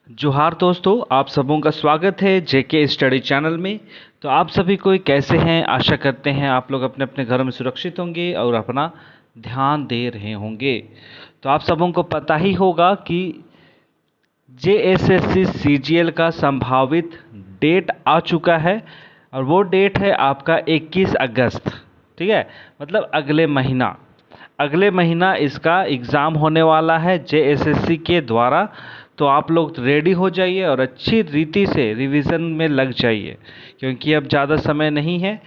जोहार दोस्तों, आप सबों का स्वागत है जेके स्टडी चैनल में। तो आप सभी कोई कैसे हैं? आशा करते हैं आप लोग अपने अपने घरों में सुरक्षित होंगे और अपना ध्यान दे रहे होंगे। तो आप सबों को पता ही होगा कि जेएसएससी सीजीएल का संभावित डेट आ चुका है और वो डेट है आपका 21 अगस्त। ठीक है, मतलब अगले महीना इसका एग्ज़ाम होने वाला है जेएसएससी के द्वारा। तो आप लोग रेडी हो जाइए और अच्छी रीति से रिवीजन में लग जाइए, क्योंकि अब ज़्यादा समय नहीं है।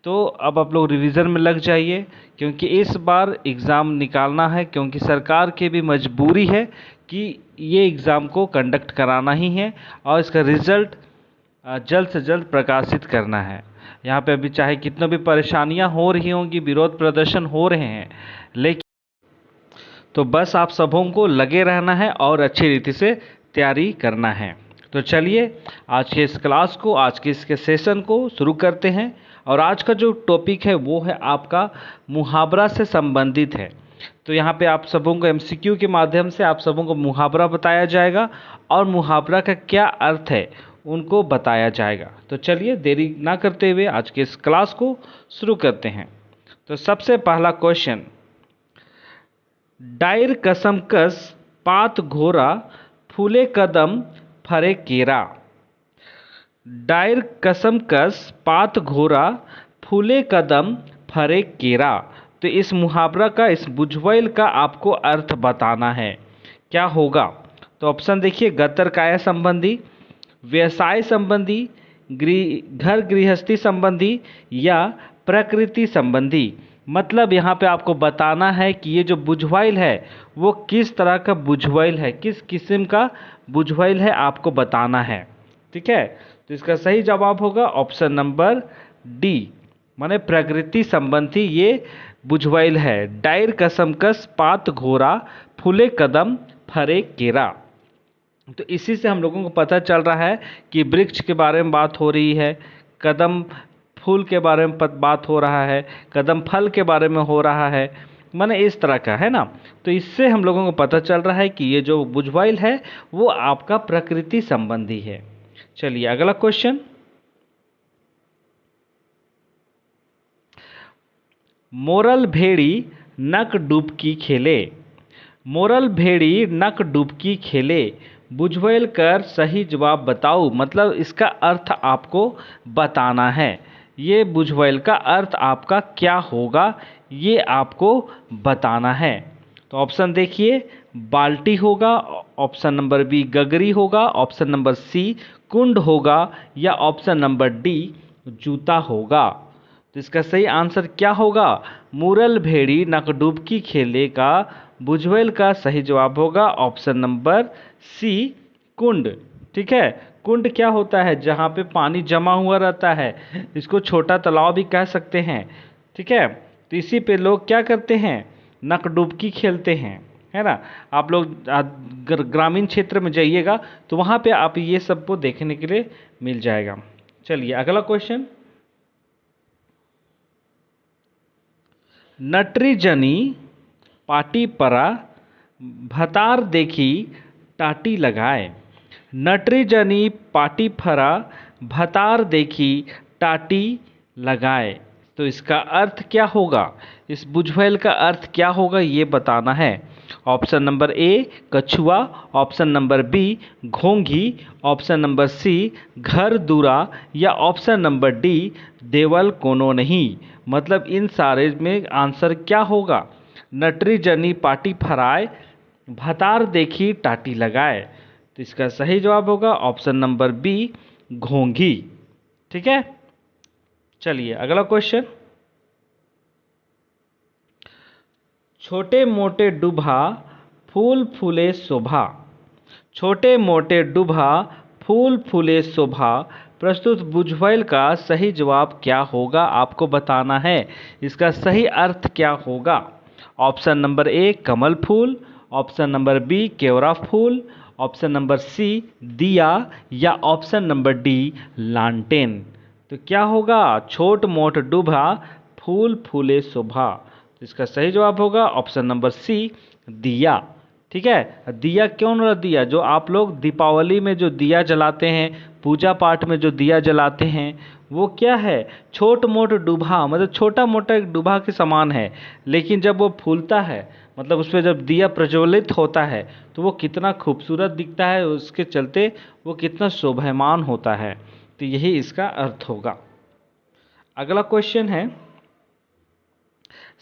तो अब आप लोग रिवीजन में लग जाइए, क्योंकि इस बार एग्ज़ाम निकालना है, क्योंकि सरकार की भी मजबूरी है कि ये एग्ज़ाम को कंडक्ट कराना ही है और इसका रिज़ल्ट जल्द से जल्द प्रकाशित करना है। यहाँ पे अभी चाहे कितना भी परेशानियाँ हो रही होंगी, विरोध प्रदर्शन हो रहे हैं, लेकिन तो बस आप सबों को लगे रहना है और अच्छी रीति से तैयारी करना है। तो चलिए आज के इस क्लास को, आज के इसके सेशन को शुरू करते हैं। और आज का जो टॉपिक है वो है आपका मुहावरा से संबंधित है। तो यहाँ पे आप सबों को एमसीक्यू के माध्यम से आप सबों को मुहावरा बताया जाएगा और मुहावरा का क्या अर्थ है उनको बताया जाएगा। तो चलिए देरी ना करते हुए आज के इस क्लास को शुरू करते हैं। तो सबसे पहला क्वेश्चन, डायर कसम कस पात घोरा फूले कदम फरे केरा। डायर कसम कस पात घोरा फूले कदम फरे केरा। तो इस मुहावरा का, इस बुझवैल का आपको अर्थ बताना है, क्या होगा? तो ऑप्शन देखिए, गतर काया संबंधी, व्यवसाय संबंधी, घर गृहस्थी संबंधी या प्रकृति संबंधी। मतलब यहाँ पे आपको बताना है कि ये जो बुझवैल है वो किस तरह का बुझवैल है, किस किस्म का बुझवैल है, आपको बताना है। ठीक है, तो इसका सही जवाब होगा ऑप्शन नंबर डी, माने प्रकृति संबंधी ये बुझवैल है। डायर कसमकस पात घोरा फूले कदम फरे केरा। तो इसी से हम लोगों को पता चल रहा है कि वृक्ष के बारे में बात हो रही है, कदम फूल के बारे में बात हो रहा है, कदम फल के बारे में हो रहा है, माने इस तरह का है ना। तो इससे हम लोगों को पता चल रहा है कि ये जो बुझवैल है वो आपका प्रकृति संबंधी है। चलिए अगला क्वेश्चन, मोरल भेड़ी नक डुबकी खेले। मोरल भेड़ी नक डुबकी खेले, बुझवैल कर सही जवाब बताओ। मतलब इसका अर्थ आपको बताना है, ये बुझवैल का अर्थ आपका क्या होगा ये आपको बताना है। तो ऑप्शन देखिए, बाल्टी होगा, ऑप्शन नंबर बी गगरी होगा, ऑप्शन नंबर सी कुंड होगा या ऑप्शन नंबर डी जूता होगा। तो इसका सही आंसर क्या होगा? मुरल भेड़ी नकडुबकी खेले का बुझवैल का सही जवाब होगा ऑप्शन नंबर सी कुंड। ठीक है, कुंड क्या होता है? जहाँ पे पानी जमा हुआ रहता है, इसको छोटा तालाब भी कह सकते हैं। ठीक है, तो इसी पे लोग क्या करते हैं? नकडुबकी खेलते हैं, है ना। आप लोग ग्रामीण क्षेत्र में जाइएगा तो वहाँ पे आप ये सब को देखने के लिए मिल जाएगा। चलिए अगला क्वेश्चन, नटरी जनी पाटी परा भतार देखी टाटी लगाए। नटरी जनी पाटी फरा भतार देखी टाटी लगाए। तो इसका अर्थ क्या होगा? इस बुझवैल का अर्थ क्या होगा ये बताना है। ऑप्शन नंबर ए कछुआ, ऑप्शन नंबर बी घोंघी, ऑप्शन नंबर सी घर दूरा या ऑप्शन नंबर डी देवल कोनो नहीं। मतलब इन सारे में आंसर क्या होगा? नटरी जनी पाटी फराए भतार देखी टाटी लगाए। तो इसका सही जवाब होगा ऑप्शन नंबर बी घोंघी। ठीक है, चलिए अगला क्वेश्चन, छोटे मोटे डुभा फूल फूले शोभा। छोटे मोटे डुभा फूल फूले शोभा, प्रस्तुत बुझवैल का सही जवाब क्या होगा आपको बताना है। इसका सही अर्थ क्या होगा? ऑप्शन नंबर ए कमल फूल, ऑप्शन नंबर बी केवड़ा फूल, ऑप्शन नंबर सी दिया या ऑप्शन नंबर डी लालटेन। तो क्या होगा? छोट मोट डूबा फूल फूले शोभा। इसका सही जवाब होगा ऑप्शन नंबर सी दिया। ठीक है। दिया क्यों न दिया, जो आप लोग दीपावली में जो दिया जलाते हैं, पूजा पाठ में जो दिया जलाते हैं, वो क्या है, छोट मोट डूबा, मतलब छोटा मोटा एक डूबा के समान है, लेकिन जब वो फूलता है, मतलब उस पर जब दिया प्रज्वलित होता है तो वो कितना खूबसूरत दिखता है, उसके चलते वो कितना शोभायमान होता है। तो यही इसका अर्थ होगा। अगला क्वेश्चन है,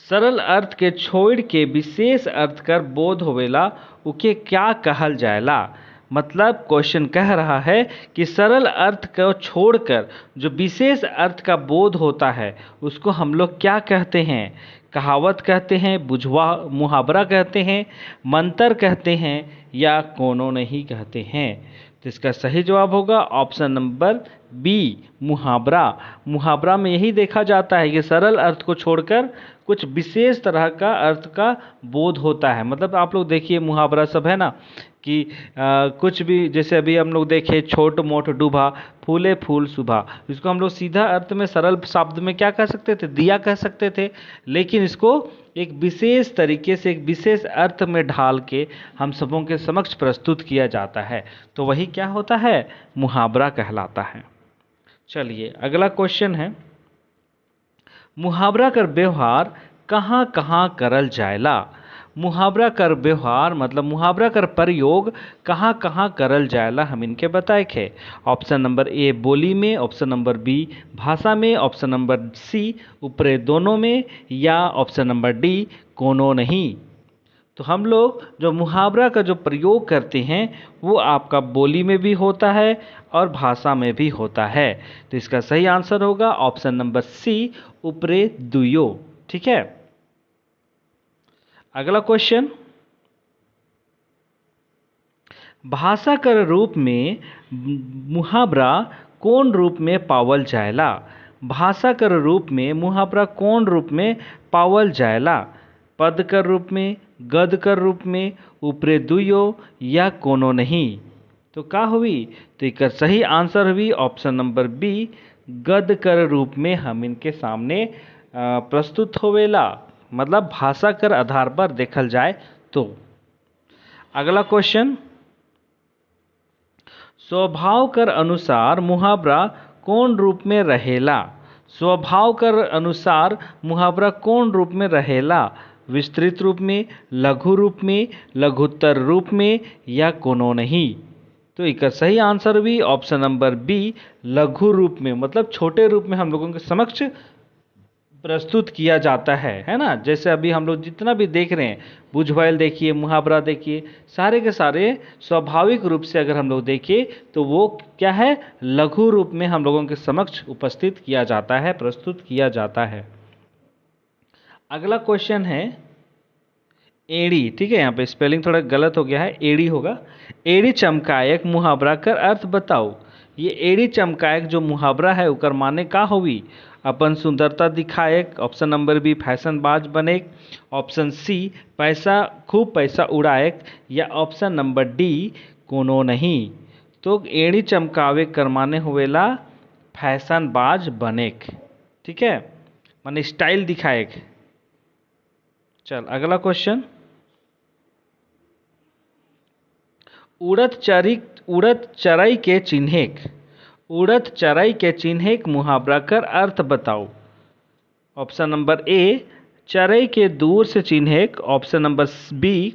सरल अर्थ के छोड़ के विशेष अर्थ कर बोध होवेला उके क्या कहल जाएला। मतलब क्वेश्चन कह रहा है कि सरल अर्थ को छोड़कर जो विशेष अर्थ का बोध होता है उसको हम लोग क्या कहते हैं। कहावत कहते हैं, बुझवा मुहावरा कहते हैं, मंतर कहते हैं, या कोनो नहीं कहते हैं। तो इसका सही जवाब होगा ऑप्शन नंबर बी, मुहावरा। मुहावरा में यही देखा जाता है कि सरल अर्थ को छोड़कर कुछ विशेष तरह का अर्थ का बोध होता है। मतलब आप लोग देखिए मुहावरा सब है ना कि कुछ भी, जैसे अभी हम लोग देखे छोट मोट डूबा, फूले फूल सुबह, इसको हम लोग सीधा अर्थ में सरल शब्द में क्या कह सकते थे, दिया कह सकते थे, लेकिन इसको एक विशेष तरीके से एक विशेष अर्थ में ढाल के हम सबों के समक्ष प्रस्तुत किया जाता है, तो वही क्या होता है, मुहावरा कहलाता है। चलिए अगला क्वेश्चन है, मुहावरा कर व्यवहार कहाँ कहाँ करल जाएला। मुहावरा कर व्यवहार मतलब मुहावरा कर प्रयोग कहाँ कहाँ करल जाएला, हम इनके बताए थे। ऑप्शन नंबर ए बोली में, ऑप्शन नंबर बी भाषा में, ऑप्शन नंबर सी ऊपरे दोनों में, या ऑप्शन नंबर डी कोनो नहीं। तो हम लोग जो मुहावरा का जो प्रयोग करते हैं वो आपका बोली में भी होता है और भाषा में भी होता है। तो इसका सही आंसर होगा ऑप्शन नंबर सी ऊपरे दुयो। ठीक है। अगला क्वेश्चन, भाषा कर रूप में मुहावरा कौन रूप में पावल जाएला। भाषा कर रूप में मुहावरा कौन रूप में पावल जाएला, पद कर रूप में, गद कर रूप में, ऊपरे दुयो, या कोनो नहीं। तो का हुई, तो एक सही आंसर हुई ऑप्शन नंबर बी, गद कर रूप में हम इनके सामने प्रस्तुत होवेला, मतलब भाषा कर आधार पर देखल जाए तो। अगला क्वेश्चन, स्वभाव कर अनुसार मुहावरा कौन रूप में रहेला। स्वभाव कर अनुसार मुहावरा कौन रूप में रहेला, विस्तृत रूप में, लघु रूप में, लघुत्तर रूप में, या कोनो नहीं। तो इसका सही आंसर भी ऑप्शन नंबर बी, लघु रूप में, मतलब छोटे रूप में हम लोगों के समक्ष प्रस्तुत किया जाता है ना। जैसे अभी हम लोग जितना भी देख रहे हैं, बुझवाइल देखिए, मुहावरा देखिए, सारे के सारे स्वाभाविक रूप से अगर हम लोग देखिए तो वो क्या है, लघु रूप में हम लोगों के समक्ष उपस्थित किया जाता है, प्रस्तुत किया जाता है। अगला क्वेश्चन है एड़ी। ठीक है, यहाँ पे स्पेलिंग थोड़ा गलत हो गया है, एड़ी होगा। एड़ी चमकायक मुहावरा कर अर्थ बताओ। ये एड़ी चमकायक जो मुहावरा है ओकर माने का होवी, अपन सुंदरता दिखाएक, ऑप्शन नंबर बी फैशनबाज बनेक, ऑप्शन सी पैसा खूब पैसा उड़ाएक, या ऑप्शन नंबर डी कोनो नहीं। तो एड़ी चमकावे कर माने हुएला फैशनबाज बनेक। ठीक है, माने स्टाइल दिखाएक। चल अगला क्वेश्चन, उड़द चरई के चिन्हेक। उड़द चरई के चिन्हेक मुहावरा कर अर्थ बताओ। ऑप्शन नंबर ए चरई के दूर से चिन्हेक, ऑप्शन नंबर बी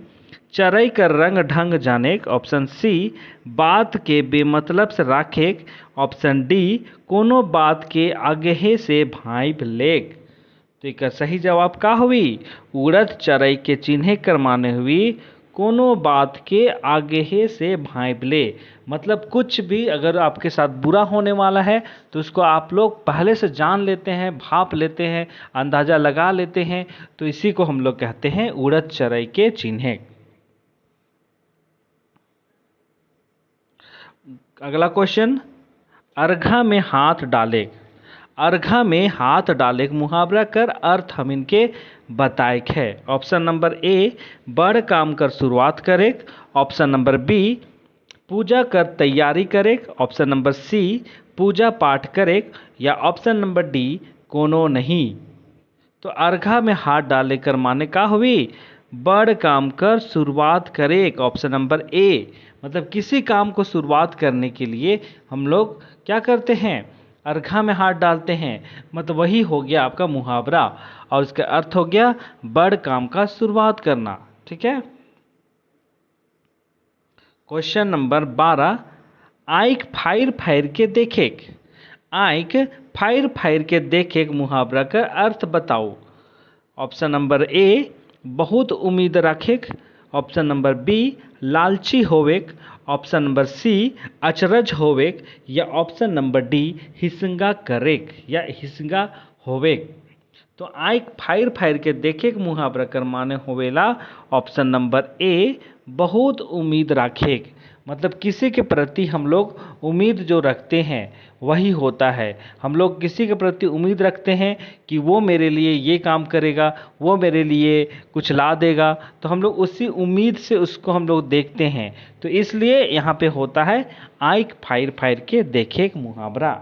चरई कर रंग ढंग जानेक, ऑप्शन सी बात के बेमतलब से राखेक, ऑप्शन डी कोनो बात के आगहे से भाइप लेक। तो एक सही जवाब का हुई, उड़द चरई के चिन्हे कर माने हुई कोनो बात के आगे से भाइप ले। मतलब कुछ भी अगर आपके साथ बुरा होने वाला है तो उसको आप लोग पहले से जान लेते हैं, भाप लेते हैं, अंदाज़ा लगा लेते हैं, तो इसी को हम लोग कहते हैं उड़द चरई के चिन्हे। अगला क्वेश्चन, अर्घा में हाथ डाले। अर्घा में हाथ डाले मुहावरा कर अर्थ हम इनके बताए है। ऑप्शन नंबर ए बड़ काम कर शुरुआत करे, ऑप्शन नंबर बी पूजा कर तैयारी करे, ऑप्शन नंबर सी पूजा पाठ करे, या ऑप्शन नंबर डी कोनो नहीं। तो अर्घा में हाथ डाले कर माने का हुई, बड़ काम कर शुरुआत करे। ऑप्शन नंबर ए, मतलब किसी काम को शुरुआत करने के लिए हम लोग क्या करते हैं, अर्घा में हाथ डालते हैं। मतलब वही हो गया आपका मुहावरा, और इसका अर्थ हो गया बड़ काम का शुरुआत करना। ठीक है। क्वेश्चन नंबर 12, आइक फायर फायर के देखेक। आइक फायर फायर के देखेक मुहावरा का अर्थ बताओ। ऑप्शन नंबर ए, बहुत उम्मीद रखेक। ऑप्शन नंबर बी, लालची होवेक। ऑप्शन नंबर सी, अचरज होवेक। या ऑप्शन नंबर डी, हिसंगा करेक या हिसंगा होवेक। तो आइक फायर फायर के देखेक मुहावरा कर माने होवेला ऑप्शन नंबर ए, बहुत उम्मीद रखेक। मतलब किसी के प्रति हम लोग उम्मीद जो रखते हैं वही होता है। हम लोग किसी के प्रति उम्मीद रखते हैं कि वो मेरे लिए ये काम करेगा, वो मेरे लिए कुछ ला देगा, तो हम लोग उसी उम्मीद से उसको हम लोग देखते हैं। तो इसलिए यहाँ पे होता है आइक फायर फायर के देखे एक मुहावरा।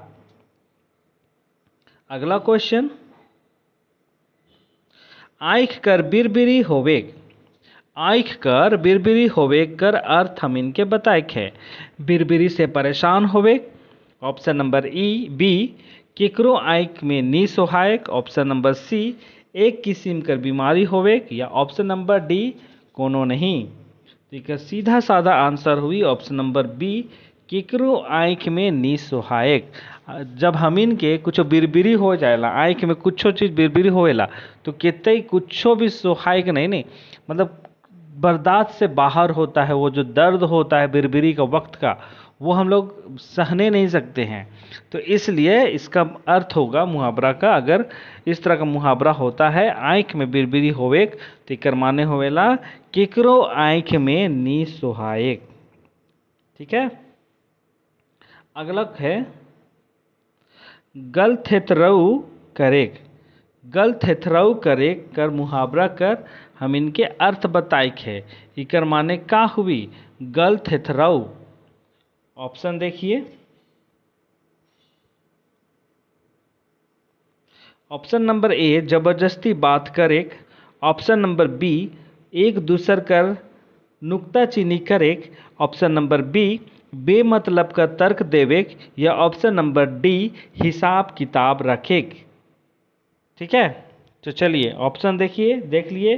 अगला क्वेश्चन, आइक कर बिरबिरी होवेक। आइक कर बिरबिरी होवेक कर अर्थ हम इनके बताएक है। बिरबिरी से परेशान होवेक। ऑप्शन नंबर ई बी, केकरो आइक में नी सोहायक। ऑप्शन नंबर सी, एक किस्म कर बीमारी होवेक। या ऑप्शन नंबर डी, कोनो नहीं। ठीक है, सीधा साधा आंसर हुई ऑप्शन नंबर बी, केकरो आँख में नी सोहायक। जब हमीन के कुछ बिरबिरी हो जाएला, आँख में कुछो चीज़ बिरबिरी होएला, तो कितई कुछो भी सोहायक नहीं नहीं, मतलब बर्दाश्त से बाहर होता है। वो जो दर्द होता है बिरबिरी का वक्त का, वो हम लोग सहने नहीं सकते हैं। तो इसलिए इसका अर्थ होगा मुहावरा का, अगर इस तरह का मुहावरा होता है, आँख में बिरबिरी होवेक, तो एकर माने होवेला केकरो आँख में नी सोहायक। ठीक है। अगला है गल थेथरऊ करेक। गल थेथरऊ करेक कर मुहावरा कर हम इनके अर्थ बताइक है। इकर माने का हुई गल थेथरऊ। ऑप्शन देखिए, ऑप्शन नंबर ए, जबरदस्ती बात करेक। ऑप्शन नंबर बी, एक दूसर कर नुक्ताचीनी करेक। ऑप्शन नंबर बी, बेमतलब का तर्क देवेक। या ऑप्शन नंबर डी, हिसाब किताब रखेक। ठीक है, तो चलिए ऑप्शन देखिए, देख लिए।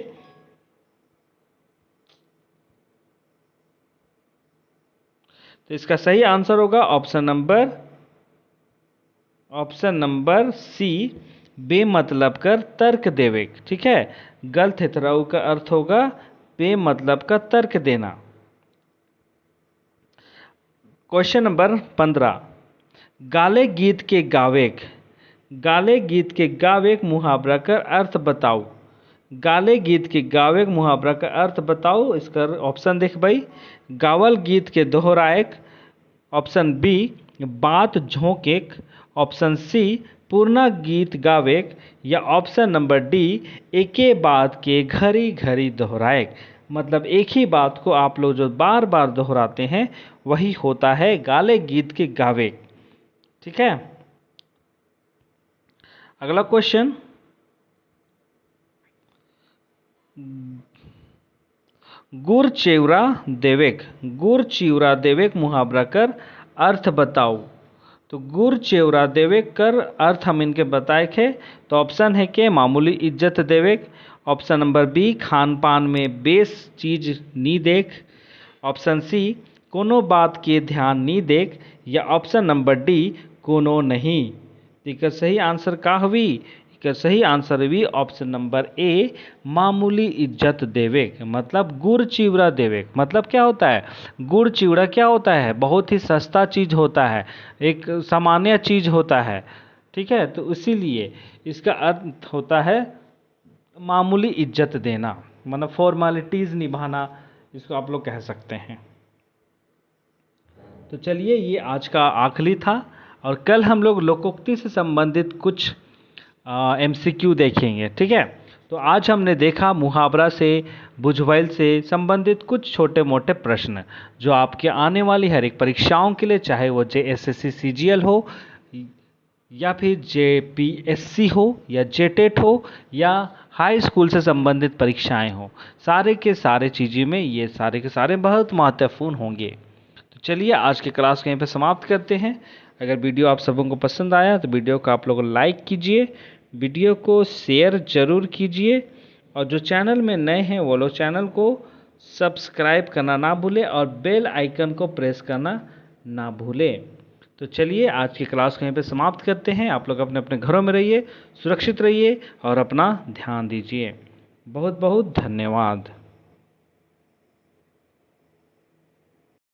तो इसका सही आंसर होगा ऑप्शन नंबर सी, बेमतलब कर तर्क देवेक। ठीक है, गल थेथराऊ का अर्थ होगा बेमतलब का तर्क देना। क्वेश्चन नंबर 15, गाले गीत के गावेक। गाले गीत के गावेक मुहावरा का अर्थ बताओ। गाले गीत के गावेक मुहावरा का अर्थ बताओ। इसका ऑप्शन देख भाई, गावल गीत के दोहराएक। ऑप्शन बी, बात झोंकेक। ऑप्शन सी, पूर्णा गीत गावेक। या ऑप्शन नंबर डी, एके बात के घड़ी घड़ी दोहराएक। मतलब एक ही बात को आप लोग जो बार बार दोहराते हैं वही होता है गाले गीत के गावेक। ठीक है। अगला क्वेश्चन, गुड़ चिवरा देवेक। गुड़ चिवरा देवेक मुहावरा कर अर्थ बताओ। तो गुड़ चिवरा देवेक कर अर्थ हम इनके बताए थे। तो ऑप्शन है कि मामूली इज्जत देवेक। ऑप्शन नंबर बी, खान पान में बेस चीज नी देख। ऑप्शन सी, कोनो बात के ध्यान नी देख। या ऑप्शन नंबर डी, कोनो नहीं। इसका सही आंसर का हुई? इसका सही आंसर हुई ऑप्शन नंबर ए, मामूली इज्जत देवेक। मतलब गुड़ चिवड़ा देवेक मतलब क्या होता है? गुड़ चिवड़ा क्या होता है? बहुत ही सस्ता चीज़ होता है, एक सामान्य चीज़ होता है। ठीक है, तो इसीलिए इसका अर्थ होता है मामूली इज्जत देना, मतलब फॉर्मेलिटीज़ निभाना, इसको आप लोग कह सकते हैं। तो चलिए, ये आज का आखिरी था और कल हम लोग लोकोक्ति से संबंधित कुछ MCQ देखेंगे। ठीक है, तो आज हमने देखा मुहावरा से, बुझवैल से संबंधित कुछ छोटे मोटे प्रश्न जो आपके आने वाली हर एक परीक्षाओं के लिए, चाहे वो JSSC CGL हो या फिर JPSC हो या JTET हो या हाई स्कूल से संबंधित परीक्षाएं हो, सारे के सारे चीज़ों में ये सारे के सारे बहुत महत्वपूर्ण होंगे। तो चलिए आज की क्लास को यहीं पे समाप्त करते हैं। अगर वीडियो आप सबों को पसंद आया तो वीडियो को आप लोग लाइक कीजिए, वीडियो को शेयर ज़रूर कीजिए, और जो चैनल में नए हैं वो लोग चैनल को सब्सक्राइब करना ना भूलें और बेल आइकन को प्रेस करना ना भूलें। तो चलिए आज की क्लास को यहीं पे समाप्त करते हैं। आप लोग अपने अपने घरों में रहिए, सुरक्षित रहिए और अपना ध्यान दीजिए। बहुत बहुत धन्यवाद।